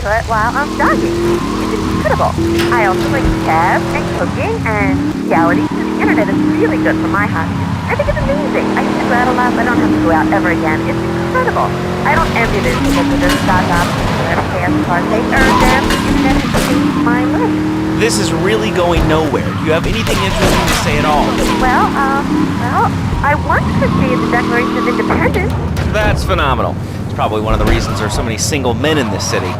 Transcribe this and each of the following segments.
foot while I'm jogging. It's incredible. I also like cabs and cooking and reality. The internet is really good for my hobby. I think it's amazing. I used to go out a lot, but I don't have to go out ever again. It's incredible. I don't envy those people who just stock up and fast cars. They earn them. The internet has changed my life. This is really going nowhere. Do you have anything interesting to say at all? Well, I want to see the Declaration of Independence. That's phenomenal. It's probably one of the reasons there's so many single men in this city.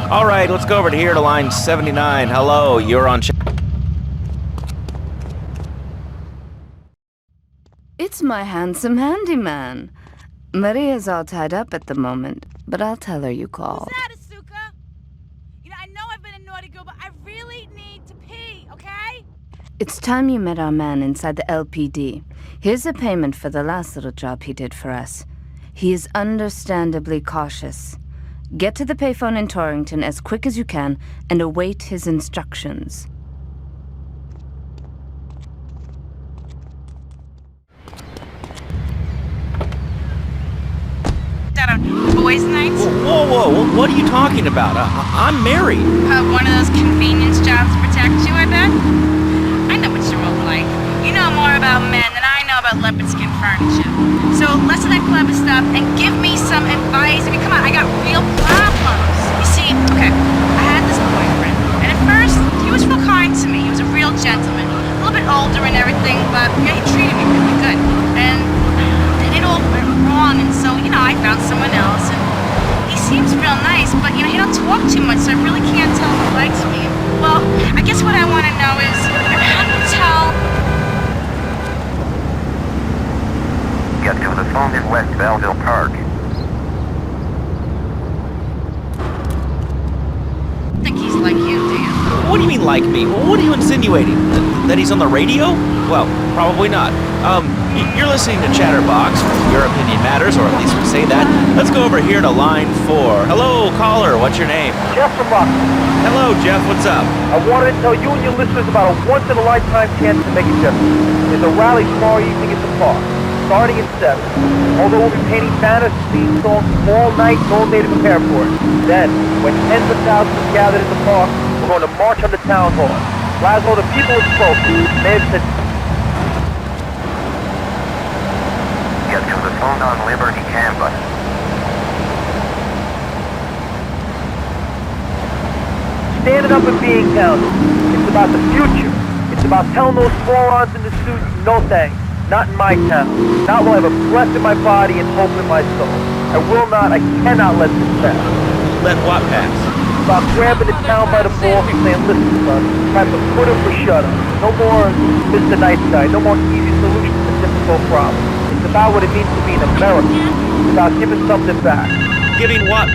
All right, let's go over to here to line 79. Hello, you're on... It's my handsome handyman. Maria's all tied up at the moment, but I'll tell her you called. Who's that, Asuka? You know, I know I've been a naughty girl, but I really need to pee, okay? It's time you met our man inside the LPD. Here's a payment for the last little job he did for us. He is understandably cautious. Get to the payphone in Torrington as quick as you can and await his instructions. Boys' nights? Whoa, what are you talking about? I'm married. One of those convenience jobs to protect you, I bet? I know what you're all like. You know more about men than I know about leopard skin furniture. So listen to that clever stuff and give me some advice. I mean, come on, I got real problems. You see, okay, I had this boyfriend, and at first, he was real kind to me. He was a real gentleman. A little bit older and everything, but yeah, he treated me really good. And it all went wrong, and so, you know, I found someone else, and he seems real nice, but, you know, he don't talk too much, so I really can't tell if he likes me. Well, I guess what I want to know is, how do you tell... Get to the phone in West Belleville Park. I think he's like you, do you? What do you mean, like me? What are you insinuating? That he's on the radio? Well, probably not. You're listening to Chatterbox. Your opinion matters, or at least we say that. Let's go over here to line 4. Hello, caller. What's your name? Jeff from Rockford. Hello, Jeff. What's up? I wanted to tell you and your listeners about a once-in-a-lifetime chance to make a difference. There's a rally tomorrow evening at the park, starting at 7. Although we'll be painting banners and singing songs all night and all day to prepare for it. Then, when tens of thousands gather in the park, we're going to march on the town hall. Laszlo, the people have spoken. They have said... Get to the phone on Liberty campus. Standing up and being counted. It's about the future. It's about telling those morons in the suits, no thanks. Not in my town. Not while I have a breath in my body and hope in my soul. I will not, I cannot let this pass. Let what pass? About grabbing the town by the balls and saying, listen, son, time to put him for shut up. No more Mr. Nice Guy. No more easy solutions to difficult problems. It's about what it means to be an American. It's about giving something back. Giving what?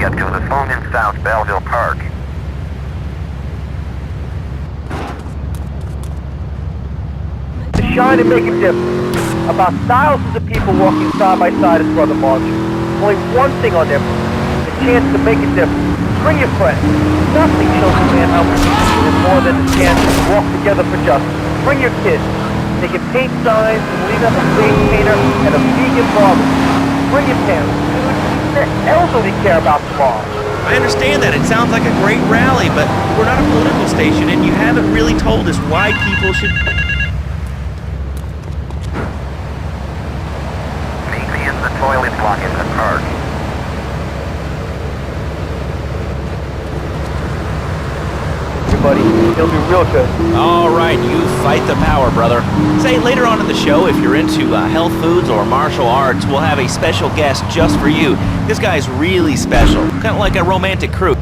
Get to the phone in South Belleville Park. To shine and make a difference. About thousands of people walking side by side as brother marching. Only one thing on their mind, a chance to make a difference. Bring your friends. Nothing shows a man how much is more than a chance to walk together for justice. Bring your kids. They can paint signs and leave up a green painter and a vegan barbecue. Bring your parents. The elderly care about tomorrow. I understand that. It sounds like a great rally, but we're not a political station, and you haven't really told us why people should... Meet me in the toilet block in the park. Everybody, it'll be real good. All right, you fight the power, brother. Say, later on in the show, if you're into health foods or martial arts, we'll have a special guest just for you. This guy's really special, kind of like a romantic crew.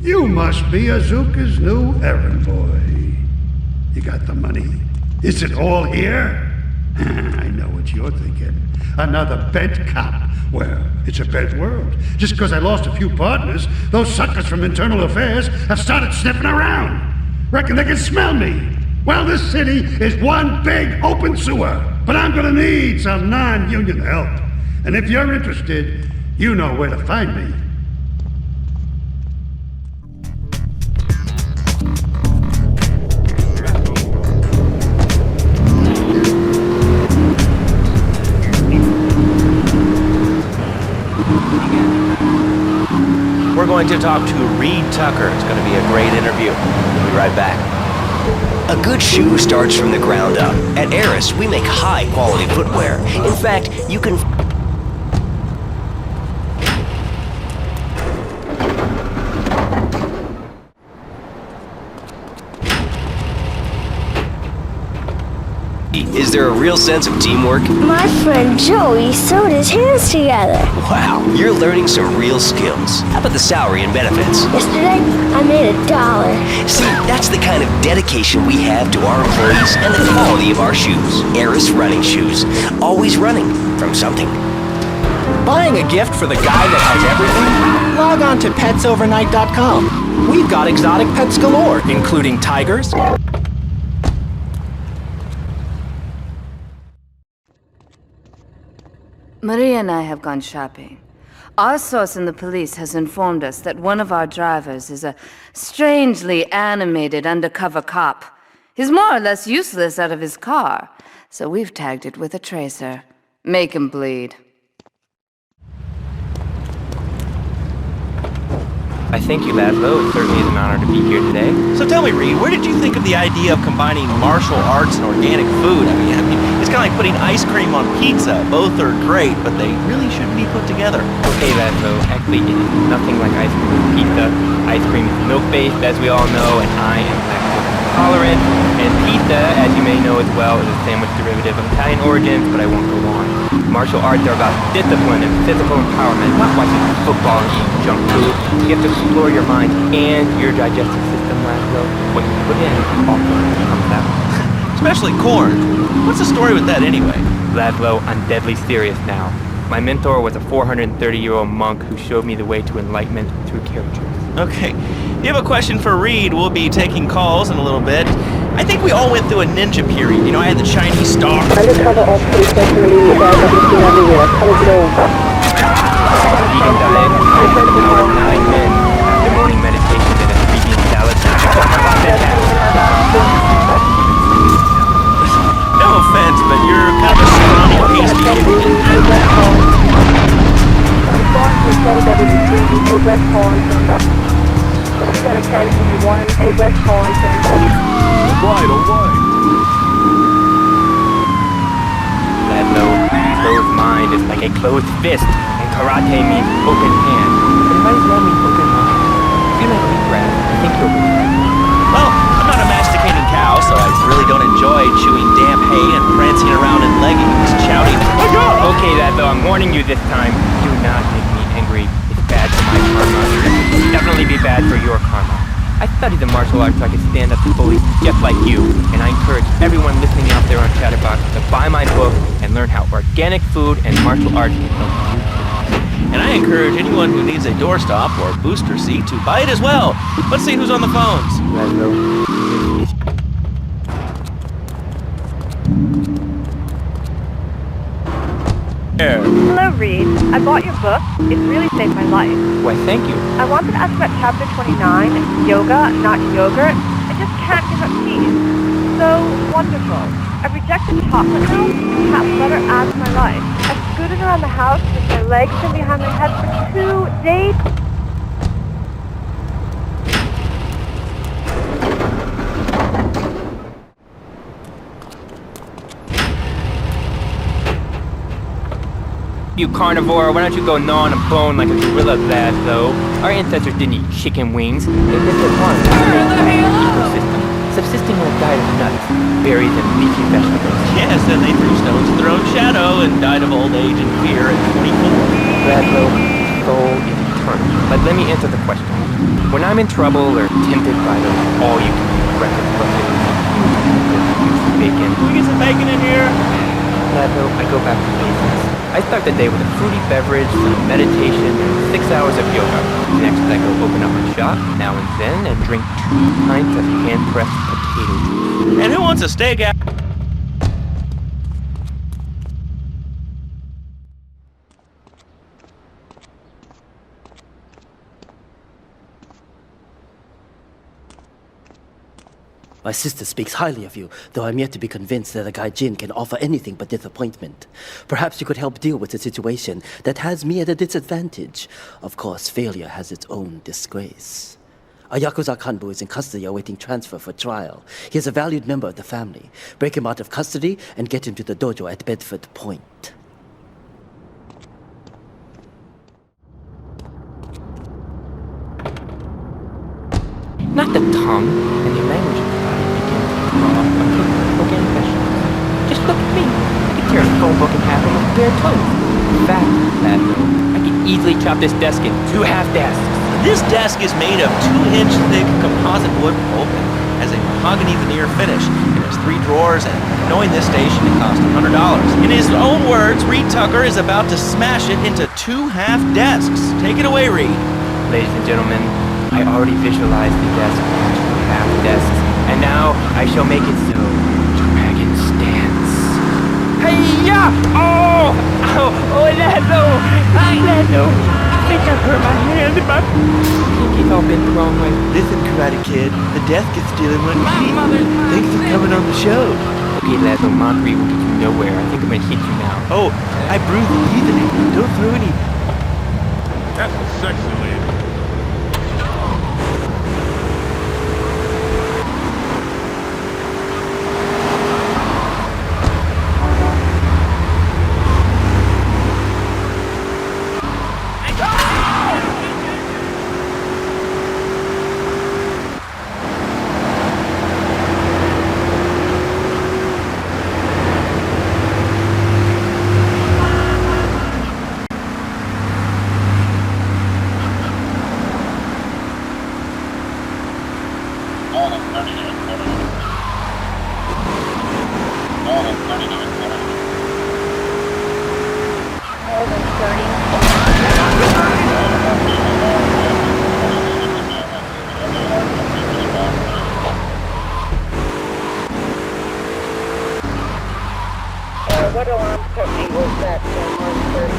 You must be Azuka's new errand boy. You got the money? Is it all here? I know what you're thinking. Another bent cop. Well, it's a bent world. Just because I lost a few partners, those suckers from Internal Affairs have started sniffing around. Reckon they can smell me. Well, this city is one big open sewer. But I'm gonna need some non-union help. And if you're interested, you know where to find me. we're going to talk to Reed Tucker. It's going to be a great interview. We'll be right back. A good shoe starts from the ground up. At Eris, we make high-quality footwear. In fact, you can... Is there a real sense of teamwork? My friend Joey sewed his hands together. Wow, you're learning some real skills. How about the salary and benefits? Yesterday, I made $1. See, that's the kind of dedication we have to our employees and the quality of our shoes. Eris running shoes. Always running from something. Buying a gift for the guy that has everything? Log on to petsovernight.com. We've got exotic pets galore, including tigers. Maria and I have gone shopping. Our source in the police has informed us that one of our drivers is a strangely animated undercover cop. He's more or less useless out of his car, so we've tagged it with a tracer. Make him bleed. I thank you, Laszlo. It certainly is an honor to be here today. So tell me, Reed, where did you think of the idea of combining martial arts and organic food? I mean, it's kind of like putting ice cream on pizza. Both are great, but they really shouldn't be put together. Okay, Laszlo. Actually, it is nothing like ice cream and pizza. Ice cream is milk-based, as we all know, and I am lactose intolerant. And pizza, as you may know as well, is a sandwich derivative of Italian origins, but I won't go on. Martial arts are about discipline and physical empowerment, not watching football and eating junk food. You have to explore your mind and your digestive system, Laszlo. What you put in also comes out. Especially corn. What's the story with that anyway? Laszlo, I'm deadly serious now. My mentor was a 430-year-old monk who showed me the way to enlightenment through caricatures. Okay. If you have a question for Reed, we'll be taking calls in a little bit. I think we all went through a ninja period. You know, I had the Chinese star. Vegan diet is the power of 9 men after morning meditation and a 3-bean salad. No offense, but you're kind of a scrawny pasty. Laszlo, closed mind is like a closed fist, and karate means open hand. But it might as well mean open mind. If you don't eat grass, I think you'll really like it. Well, I'm not a masticating cow, so I really don't enjoy chewing damp hay and prancing around in leggings, shouting, "Oh God!" Okay, Laszlo, I'm warning you this time. Do not make me angry. It's bad for my karma. It will definitely be bad for your karma. I studied the martial arts so I could stand up to bullies just like you, and I encourage everyone listening out there on Chatterbox to buy my book and learn how organic food and martial arts can help you. And I encourage anyone who needs a doorstop or booster seat to buy it as well. Let's see who's on the phones. Laszlo. Hello, Reed. I bought your book. It really saved my life. Why, thank you. I wanted to ask about chapter 29, yoga, not yogurt. I just can't give up peas. So wonderful. I rejected chocolate milk. Cat butter adds my life. I scooted around the house with my legs pinned behind my head for 2 days. You carnivore, why don't you go gnaw on a bone like a gorilla, Laszlo? Our ancestors didn't eat chicken wings. They lived at one ecosystem, subsisting on a diet of nuts, berries, and leafy vegetables. Yes, and they threw stones at their own shadow and died of old age and fear at 24. Laszlo, soul is eternal. But let me answer the question. When I'm in trouble or tempted by those all-you-can-eat breakfast buffets, bacon. Can we get some bacon in here? Laszlo, I go back to basics. I start the day with a fruity beverage, some meditation, and 6 hours of yoga. Next, I go open up a shop, now and then, and drink 2 pints of hand-pressed potato juice. And who wants a steak out? My sister speaks highly of you, though I'm yet to be convinced that a gaijin can offer anything but disappointment. Perhaps you could help deal with a situation that has me at a disadvantage. Of course, failure has its own disgrace. A Yakuza Kanbu is in custody awaiting transfer for trial. He is a valued member of the family. Break him out of custody and get him to the dojo at Bedford Point. Not the tongue and the language of the body begin to draw up organic vegetables. Just look at me. I could tear a phone book in half with bare toes. In fact, that though, I could easily chop this desk in 2 half desks. This desk is made of 2-inch thick composite wood pulp and has a mahogany veneer finish. It has 3 drawers, and knowing this station, it cost $100. In his own words, Reed Tucker is about to smash it into 2 half desks. Take it away, Reed. Ladies and gentlemen, I already visualized the desk into 2 half desks, and now I shall make it so. Dragon stance. Hey-ya! Oh! Oh, Lando! Lando! I think I hurt my hand, but pinky's all bent the wrong way. Listen, Karate Kid, the desk is stealing one feet. Thanks for coming on the show. Okay, Lando, mockery will get you nowhere. I think I'm gonna hit you now. Oh, I bruised the teeth in it. Don't throw any. That's a sexy lady. What alarm company was that on 130?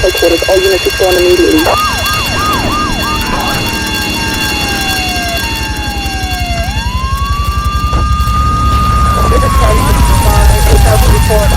Headquarters, all units respond immediately. This is 1065, report.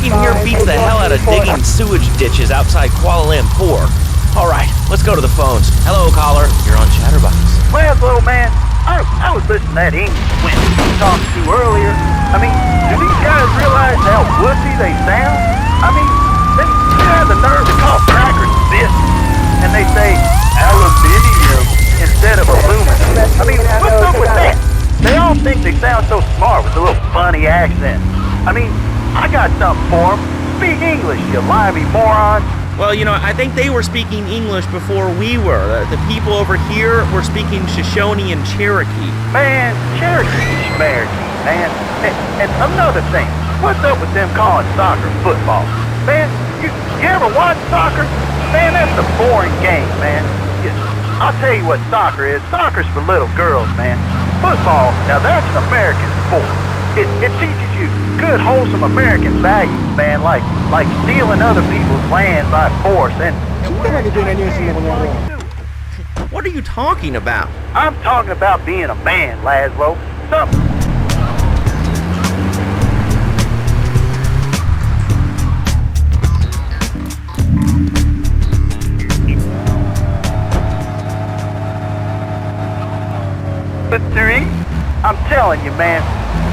Team here beats the hell out of digging sewage ditches outside Kuala Lumpur. All right, let's go to the phones. Hello, caller. You're on Chatterbox. Well, little man, I was listening to that English when you talked to earlier. I mean, do these guys realize how wussy they sound? I mean, they have the nerve to call crackers biscuits, and they say aluminium instead of aluminum. I mean, what's up with that? They all think they sound so smart with a little funny accent. I mean, I got something for them. Speak English, you limey moron. Well, you know, I think they were speaking English before we were. The people over here were speaking Shoshone and Cherokee. Man, Cherokee, man. And another thing, what's up with them calling soccer football? Man, you ever watch soccer? Man, that's a boring game, man. I'll tell you what soccer is. Soccer's for little girls, man. Football, now that's an American sport. It teaches you good, wholesome American values, man, like stealing other people's land by force and... What are you talking about? I'm talking about being a man, Laszlo. Something... But there ain't. I'm telling you, man,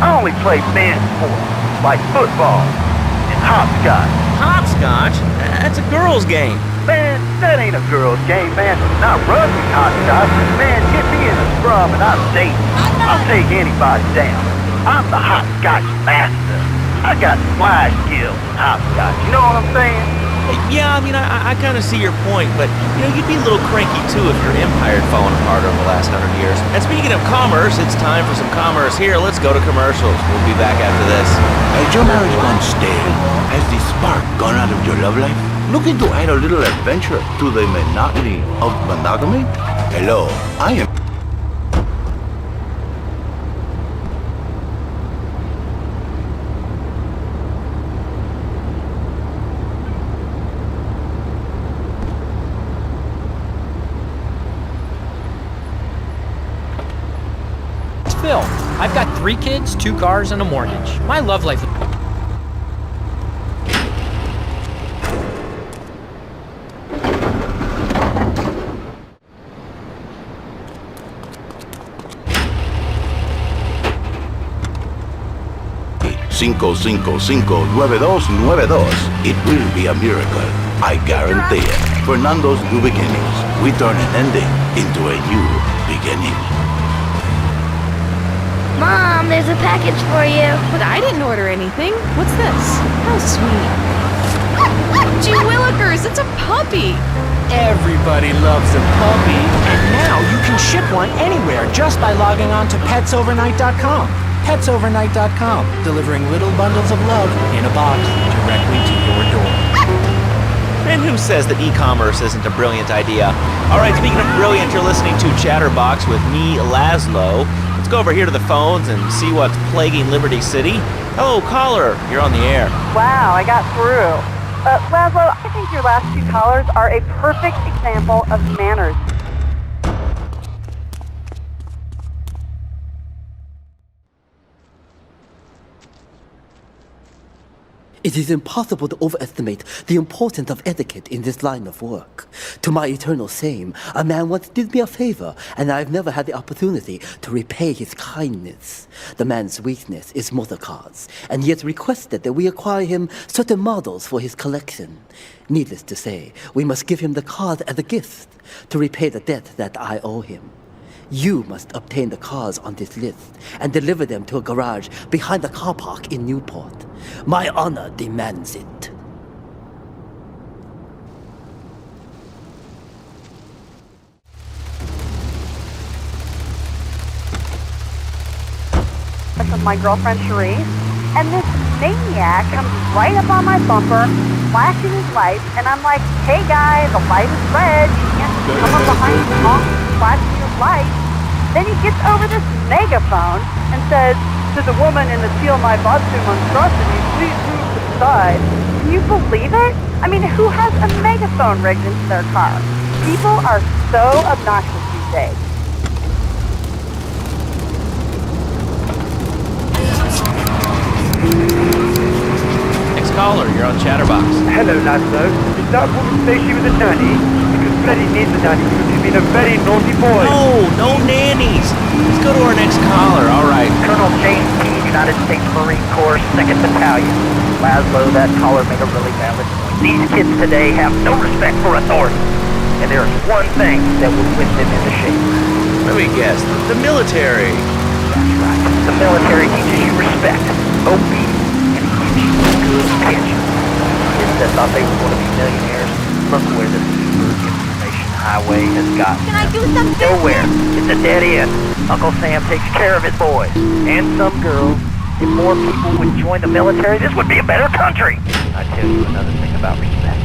I only play men's sports, like football and hopscotch. Hopscotch? That's a girl's game. Man, that ain't a girl's game, man. Not rugby hopscotch. Man, get me in a scrum and I'm dating. I'll take anybody down. I'm the hopscotch master. I got fly skills in hopscotch. You know what I'm saying? Yeah, I mean, I kind of see your point, but, you know, you'd be a little cranky, too, if your empire had fallen apart over the last 100 years. And speaking of commerce, it's time for some commerce here. Let's go to commercials. We'll be back after this. Has your marriage gone stale? Has the spark gone out of your love life? Looking to add a little adventure to the monotony of monogamy? Hello, I am... Phil. I've got 3 kids, 2 cars, and a mortgage. My love life... Cinco, 9292. It will be a miracle. I guarantee it. Fernando's new beginnings. We turn an ending into a new beginning. Mom, there's a package for you. But I didn't order anything. What's this? How sweet. Gee willikers, it's a puppy. Everybody loves a puppy. And now you can ship one anywhere just by logging on to petsovernight.com. Petsovernight.com, delivering little bundles of love in a box directly to your door. And who says that e-commerce isn't a brilliant idea? All right, speaking of brilliant, you're listening to Chatterbox with me, Laszlo. Let's go over here to the phones and see what's plaguing Liberty City. Hello, caller. You're on the air. Wow, I got through. Laszlo, I think your last 2 callers are a perfect example of manners. It is impossible to overestimate the importance of etiquette in this line of work. To my eternal shame, a man once did me a favor, and I've never had the opportunity to repay his kindness. The man's weakness is motor cars, and he has requested that we acquire him certain models for his collection. Needless to say, we must give him the cars as a gift to repay the debt that I owe him. You must obtain the cars on this list and deliver them to a garage behind the car park in Newport. My honor demands it. With my girlfriend Cherise, and this maniac comes right up on my bumper, flashing his lights, and I'm like, hey guy, the light is red, you can't come up behind me, flashing your lights. Then he gets over this megaphone and says, to the woman in the Steal My Bathroom monstrosity, please move to the side. Can you believe it? I mean, who has a megaphone rigged into their car? People are so obnoxious these days. Next caller, you're on Chatterbox. Hello, Laszlo. Did that woman say she was a nanny? Because Freddy needs a nanny. He's been a very naughty boy. No nannies. Let's go to our next caller. All right. Colonel James P., United States Marine Corps, 2nd Battalion. Laszlo, that caller made a really valid point. These kids today have no respect for authority. And there's one thing that will whip them into shape. Let me guess. The military. That's right. The military teaches you respect, obedience, and gives you a good pension. Kids that thought they were going to be millionaires, look where this information highway has gotten. Can I do something? Nowhere. It's a dead end. Uncle Sam takes care of his boys. And some girls. If more people would join the military, this would be a better country. I tell you another thing about respect.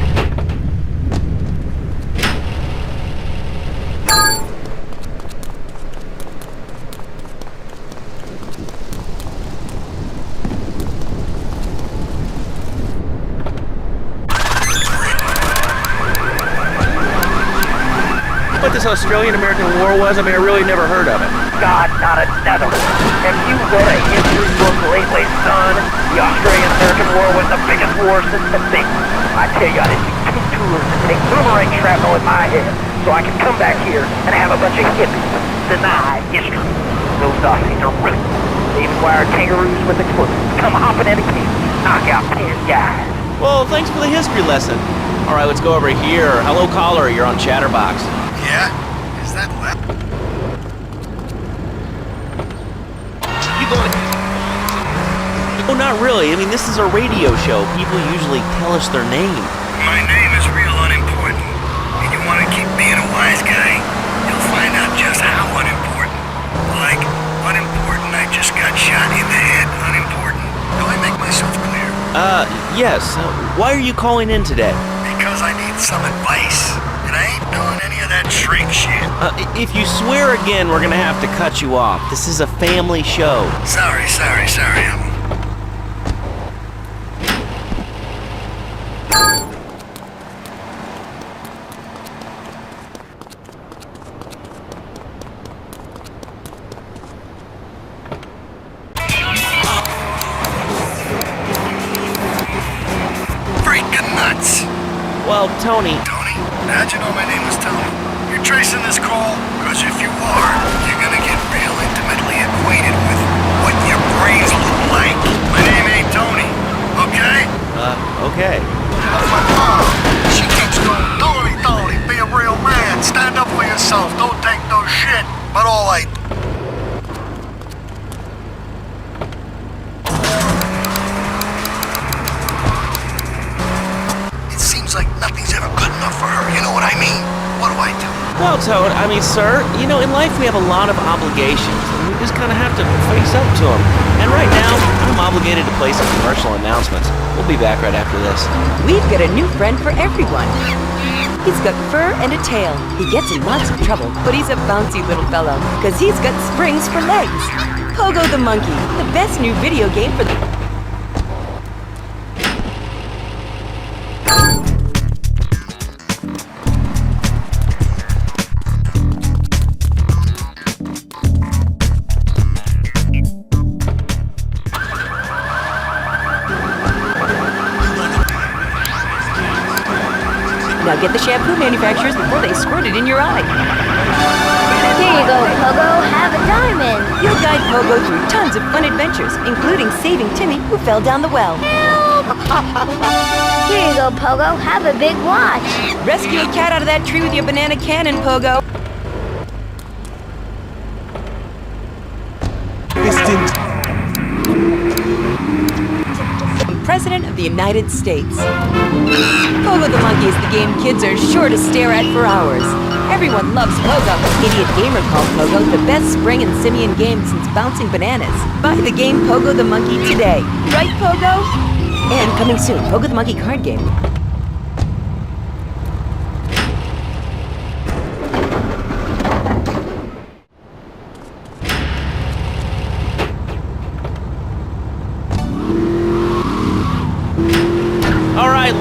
What this Australian-American War was? I mean, I really never heard of it. God, not another one. Have you read a history book lately, son? The Australian-American War was the biggest war since the big one. I tell you, I didn't need 2 tours to take boomerang shrapnel in my head so I could come back here and have a bunch of hippies deny history. Those Aussies are really They even wired kangaroos with explosives. Come hopping in a cage, knock out 10 guys. Well, thanks for the history lesson. All right, let's go over here. Hello, caller. You're on Chatterbox. Yeah? Is that left? You going to... Oh, not really. I mean, this is a radio show. People usually tell us their name. My name is real unimportant. And you want to keep being a wise guy, you'll find out just how unimportant. Like, unimportant, I just got shot in the head. Unimportant. Do I make myself clear? Yes. Why are you calling in today? Because I need some advice. And I ain't doing any of that shrink shit. If you swear again, we're gonna have to cut you off. This is a family show. Sorry. Freaking nuts. Well, Tony... How'd you know my name was Tony? You're tracing this call? Because if you are, you're gonna get real intimately acquainted with what your brains look like. My name ain't Tony, okay? Okay. That's my mom. She keeps going, Tony, be a real man. Stand up for yourself. Don't take no shit. But all I... It seems like nothing's ever good enough for her. You know what I mean? What do I do? Well, Toad, I mean, sir, you know, in life we have a lot of obligations, and we just kind of have to face up to them. And right now, I'm obligated to play some commercial announcements. We'll be back right after this. We've got a new friend for everyone. He's got fur and a tail. He gets in lots of trouble, but he's a bouncy little fellow, because he's got springs for legs. Pogo the Monkey, the best new video game for the... Now get the shampoo manufacturers before they squirt it in your eye. Here you go, Pogo. Have a diamond. You'll guide Pogo through tons of fun adventures, including saving Timmy, who fell down the well. Here you go, Pogo. Have a big watch. Rescue a cat out of that tree with your banana cannon, Pogo. President of the United States. Pogo the Monkey is the game kids are sure to stare at for hours. Everyone loves Pogo. Idiot Gamer called Pogo the best spring and simian game since bouncing bananas. Buy the game Pogo the Monkey today. Right, Pogo? And coming soon, Pogo the Monkey card game.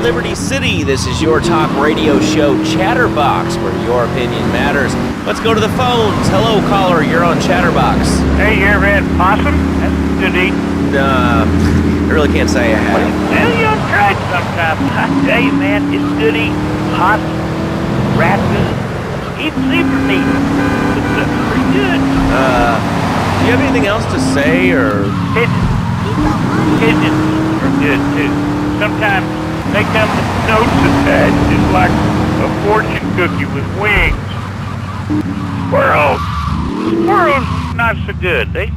Liberty City, this is your talk radio show Chatterbox, where your opinion matters. Let's go to the phones. Hello, caller, you're on Chatterbox. Hey, you ever had possum? That's good eating. I really can't say I have. Well, you ought to try it sometime. I tell you, man, it's good eating. Possum. Raccoon. Eat zebra meat. That's pretty good. Do you have anything else to say, or? Pigeons are good too. Sometimes they come with notes attached, just like a fortune cookie with wings. Squirrels not so good. They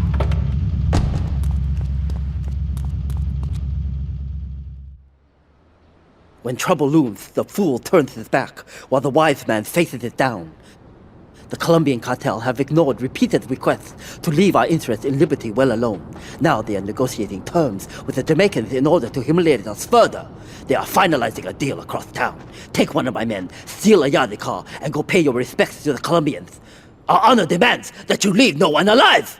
When trouble looms, the fool turns his back, while the wise man faces it down. The Colombian cartel have ignored repeated requests to leave our interests in liberty well alone. Now they are negotiating terms with the Jamaicans in order to humiliate us further. They are finalizing a deal across town. Take one of my men, steal a Yardley car, and go pay your respects to the Colombians. Our honor demands that you leave no one alive!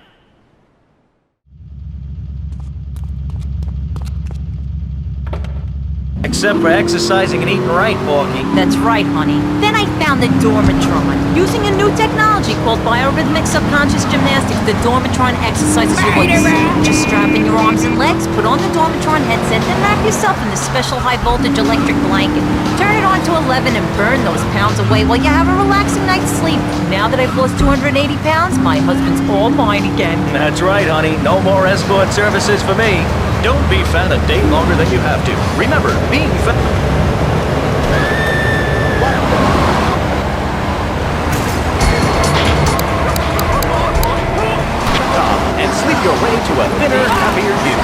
Except for exercising and eating right, Porky. That's right, honey. Then I found the Dormatron. Using a new technology called biorhythmic subconscious gymnastics, the Dormatron exercises your voice. Just strap in your arms and legs, put on the Dormatron headset, then wrap yourself in the special high-voltage electric blanket. Turn it on to 11 and burn those pounds away while you have a relaxing night's sleep. Now that I've lost 280 pounds, my husband's all mine again. That's right, honey. No more escort services for me. Don't be fat a day longer than you have to. Remember, being fat... and sleep your way to a thinner, happier you.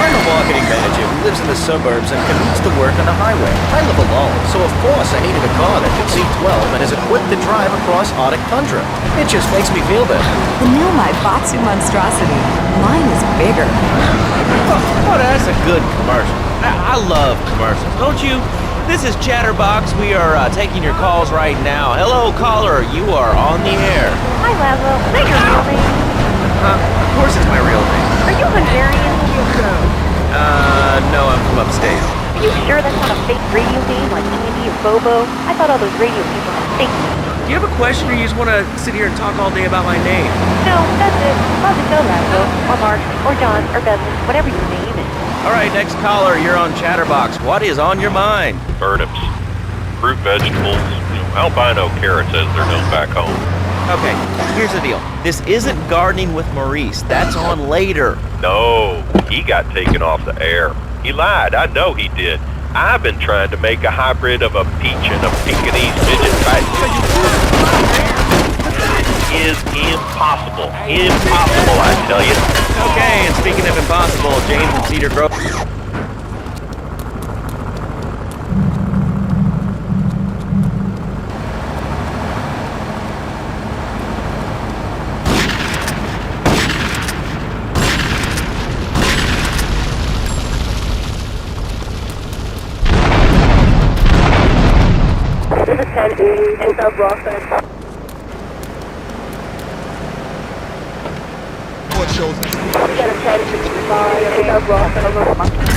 I'm a marketing manager who lives in the suburbs and commutes to work on the highway. I live alone, so of course I needed a car that could seat 12 and is equipped to drive across Arctic tundra. It just makes me feel better. The new Batsu monstrosity. Mine is bigger. Oh, that's a good commercial. I love commercials, don't you? This is Chatterbox. We are taking your calls right now. Hello, caller. You are on the air. Hi, Laszlo. Is that your real name? Of course it's my real name. Are you Hungarian? No, I'm from upstate. Are you sure that's not a fake radio name like Andy or Bobo? I thought all those radio people had fake names. Do you have a question, or you just want to sit here and talk all day about my name? No, that's it. How's it go, Laszlo? Or Mark, or John, or Bevan, whatever your name is. All right, next caller, you're on Chatterbox. What is on your mind? Turnips, fruit, vegetables, albino carrots as they're known back home. Okay, here's the deal. This isn't Gardening with Maurice. That's on later. No, he got taken off the air. He lied. I know he did. I've been trying to make a hybrid of a peach and a Pekingese midget type. It is impossible. Impossible, I tell you. Okay, and speaking of impossible, James and Cedar Grove.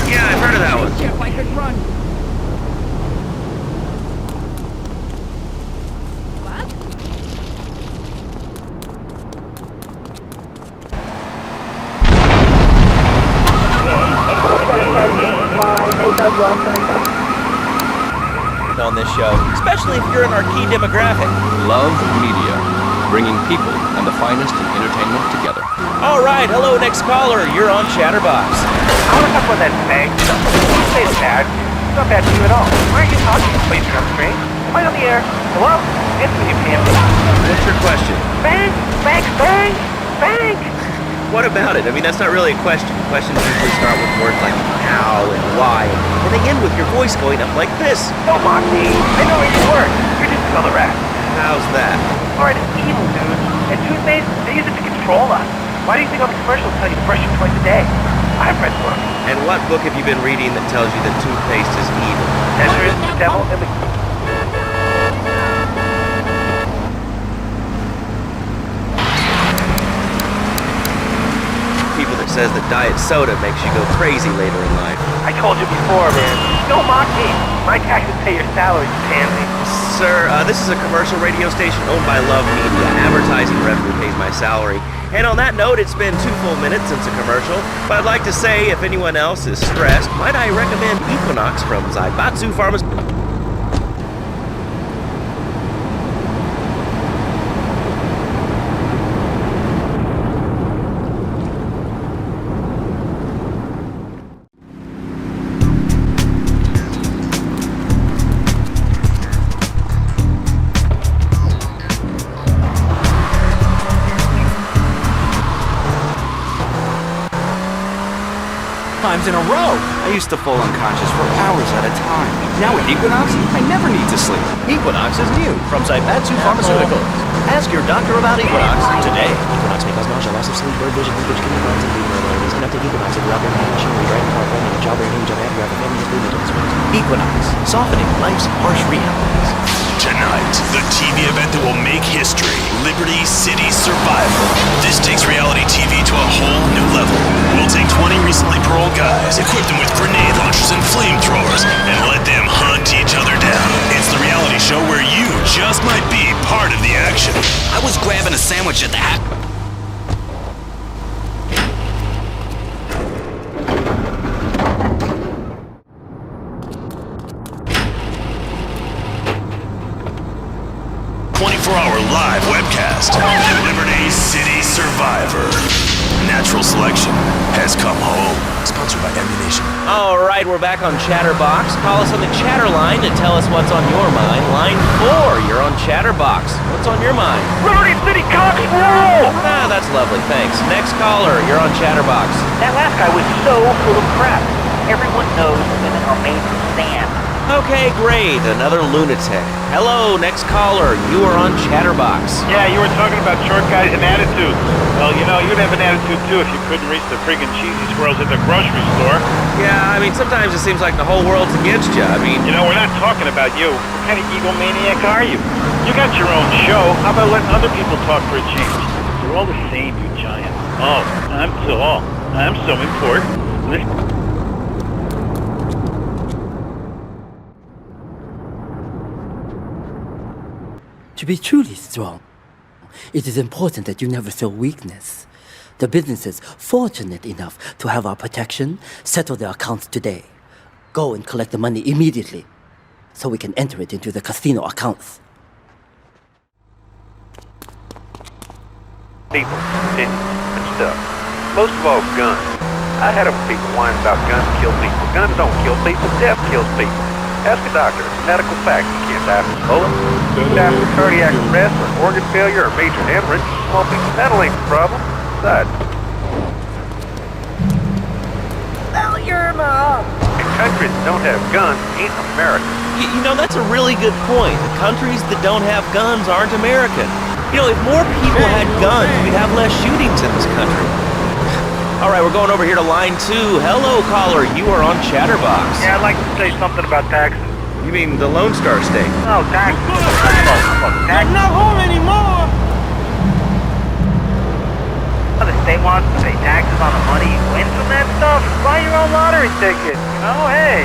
Yeah, I've heard of that one. If I could run. On this show, especially if you're in our key demographic. Love Media, bringing people and the finest in entertainment together. All right, hello, next caller. You're on Chatterbox. I want to talk about that bank. Don't say it's bad. It's not bad to you at all. Why are you talking? Please come straight. Am I on the air? Hello? Answer me, Pam. What's your question? Bank! Bank! Bank! Bank! What about it? I mean, that's not really a question. Questions usually start with words like how and why, and they end with your voice going up like this. Don't mock me. I know where you work. You're just another rat. How's that? Alright, it's evil, dude. And toothpaste, they use it to control us. Why do you think all the commercials tell you to brush your twice a day? I've read books. And what book have you been reading that tells you that toothpaste is evil? Ezra, the devil, and the... People that says that diet soda makes you go crazy later in life. I told you before, man. Don't mock me. My taxes pay your salary, you pansy. Sir, this is a commercial radio station owned by Love Media. Advertising revenue pays my salary. And on that note, it's been 2 full minutes since a commercial. But I'd like to say, if anyone else is stressed, might I recommend Equinox from Zaibatsu Pharmaceutical. times in a row. I used to fall unconscious for hours at a time. Now with Equinox, I never need to sleep. Equinox is new from Zaibatsu Pharmaceuticals. Ask your doctor about Equinox today. Equinox may cause nausea, loss of sleep, blurred vision, leakage, kidney problems, and bleeding abnormalities. Inactive Equinox if you're out there making machinery, driving car, pregnant, jawbreaker, hemorrhage, graphic, family history, mental disorders. Equinox, softening life's harsh realities. Tonight, the TV event that will make history, Liberty City Survival. This takes reality TV to a whole new level. We'll take 20 recently paroled guys, equip them with grenade launchers and flamethrowers, and let them hunt each other down. It's the reality show where you just might be part of the action. I was grabbing a sandwich at the hat. Live webcast. Liberty City Survivor. Natural selection has come home. Sponsored by Ammunition. All right, we're back on Chatterbox. Call us on the chatter line to tell us what's on your mind. Line 4, you're on Chatterbox. What's on your mind? Liberty City Cox rule! Ah, that's lovely, thanks. Next caller, you're on Chatterbox. That last guy was so full of crap. Everyone knows women are made from sand. Okay, great. Another lunatic. Hello, next caller. You are on Chatterbox. Yeah, you were talking about short guys and attitude. Well, you know, you'd have an attitude too if you couldn't reach the friggin' cheesy squirrels at the grocery store. Yeah, I mean, sometimes it seems like the whole world's against you. I mean... You know, we're not talking about you. What kind of egomaniac are you? You got your own show. How about letting other people talk for a change? You're all the same, you giant. Oh, I'm tall. I'm so important. Listen. To be truly strong, it is important that you never show weakness. The business is fortunate enough to have our protection. Settle their accounts today. Go and collect the money immediately, so we can enter it into the casino accounts. People, opinions, and stuff. Most of all, guns. I had enough people whining about guns kill people. Guns don't kill people, death kills people. Ask a doctor. It's a medical fact. You can't die from bullet. Die from cardiac arrest or organ failure or major hemorrhage. Small piece of metal ain't the problem. Besides. Tell your mom. And countries that don't have guns ain't American. You know, that's a really good point. The countries that don't have guns aren't American. You know, if more people had guns, we'd have less shootings in this country. All right, we're going over here to line 2. Hello, caller. You are on Chatterbox. Yeah, I'd like to say something about taxes. You mean the Lone Star State? No, taxes. I'm not home anymore! The state wants to pay taxes on the money you win from that stuff. Buy your own lottery ticket. You know, hey.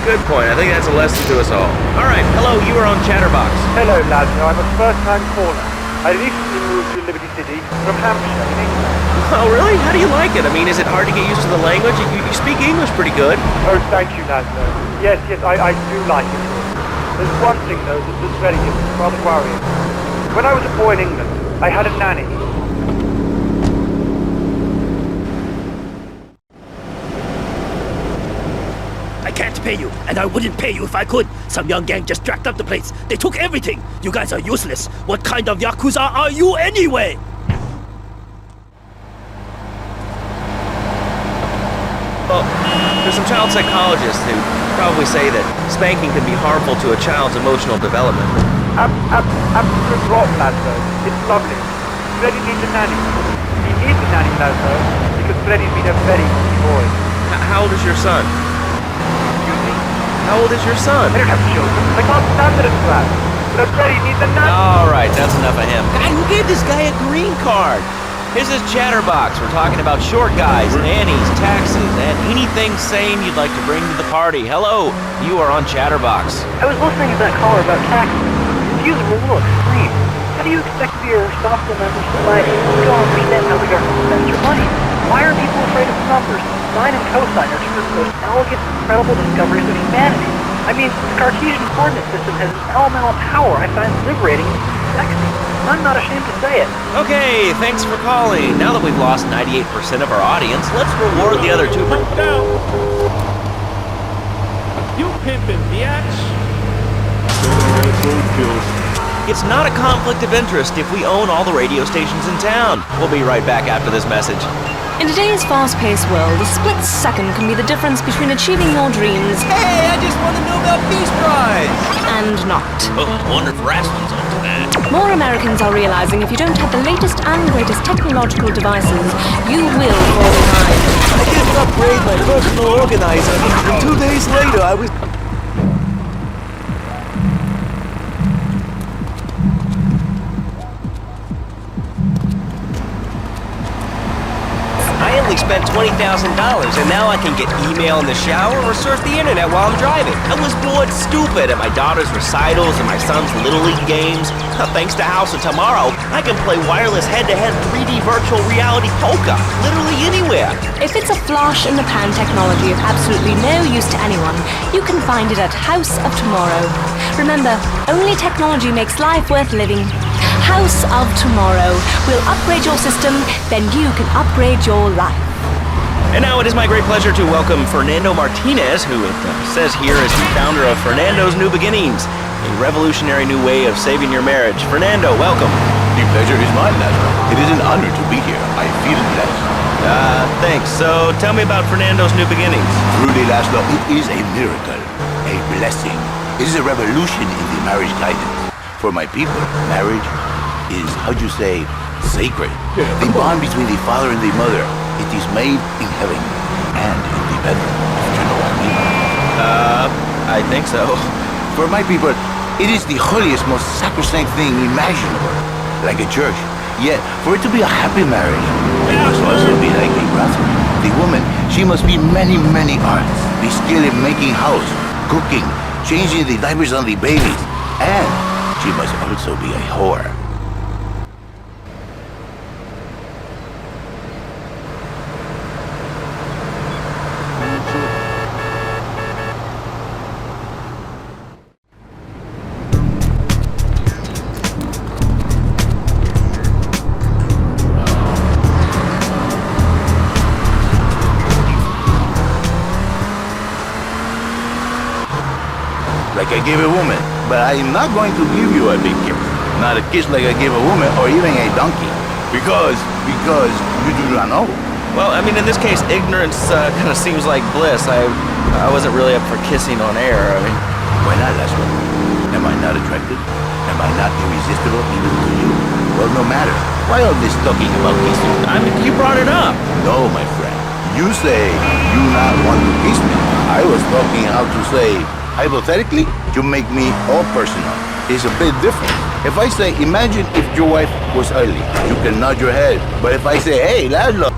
Good point. I think that's a lesson to us all. All right, hello. You are on Chatterbox. Hello, lads. I'm a first-time caller. I recently moved to Liberty City from Hampshire in England. Oh, really? How do you like it? I mean, is it hard to get used to the language? You speak English pretty good. Oh, thank you, Laszlo. Yes, I do like it. There's one thing, though, that's very different, rather worrying. When I was a boy in England, I had a nanny. I can't pay you, and I wouldn't pay you if I could. Some young gang just jacked up the place. They took everything. You guys are useless. What kind of Yakuza are you anyway? Well, there's some child psychologists who probably say that spanking can be harmful to a child's emotional development. Absolute rot, Laszlo. It's lovely. Freddy needs a nanny. He needs a nanny, Laszlo, because Freddy's been a very good boy. How old is your son? How old is your son? I don't have children. I can't stand it in class. But Freddy needs a nanny. All right, that's enough of him. God, who gave this guy a green card? This is Chatterbox. We're talking about short guys, nannies, taxes, and anything sane you'd like to bring to the party. Hello, you are on Chatterbox. I was listening to that caller about taxes. His views are a little extreme. How do you expect to be a responsible member of society if you don't understand how the government spends your money? Why are people afraid of numbers? Sine and cosine are two of the most elegant, incredible discoveries of humanity. I mean, the Cartesian coordinate system has an elemental power I find liberating and sexy. I'm not ashamed to say it. Okay, thanks for calling. Now that we've lost 98% of our audience, let's reward the other 2%. You pimpin', biatch. It's not a conflict of interest if we own all the radio stations in town. We'll be right back after this message. In today's fast-paced world, a split second can be the difference between achieving your dreams. Hey, I just won the Nobel Peace Prize! And not. Oh, I wonder if wrestling's up to that. More Americans are realizing if you don't have the latest and greatest technological devices, you will fall behind. I didn't upgrade my personal organizer, and 2 days later I was... I only spent $20,000, and now I can get email in the shower or surf the internet while I'm driving. I was bored stupid at my daughter's recitals and my son's Little League games. Thanks to House of Tomorrow, I can play wireless head-to-head 3D virtual reality poker, literally anywhere. If it's a flash-in-the-pan technology of absolutely no use to anyone, you can find it at House of Tomorrow. Remember, only technology makes life worth living. House of Tomorrow will upgrade your system, then you can upgrade your life. And now it is my great pleasure to welcome Fernando Martinez, who it says here is the founder of Fernando's New Beginnings, a revolutionary new way of saving your marriage. Fernando, welcome. The pleasure is mine, Lazarus. It is an honor to be here. I feel blessed. Thanks. So tell me about Fernando's New Beginnings. Truly, Laszlo, it is a miracle, a blessing. It is a revolution in the marriage guidance. For my people, marriage is, how'd you say, sacred. The bond between the father and the mother. It is made in heaven and in the bedroom, if you know what I mean. I think so. For my people, it is the holiest, most sacrosanct thing imaginable, like a church. Yet, for it to be a happy marriage, it must also be like a brothel. The woman, she must be many, many arts. Be skilled in making house, cooking, changing the diapers on the babies, and she must also be a whore. Like I gave a woman, but I am not going to give you a big kiss. Not a kiss like I gave a woman or even a donkey. Because you do not know. Well, I mean, in this case, ignorance kind of seems like bliss. I wasn't really up for kissing on air. I mean, why not, Laszlo? Am I not attractive? Am I not irresistible even to you? Well, no matter. Why all this talking about kissing? I mean, you brought it up. No, my friend. You say you not want to kiss me. I was talking how to say, hypothetically, you make me all personal. It's a bit different. If I say, imagine if your wife was ugly, you can nod your head. But if I say, hey, Laszlo,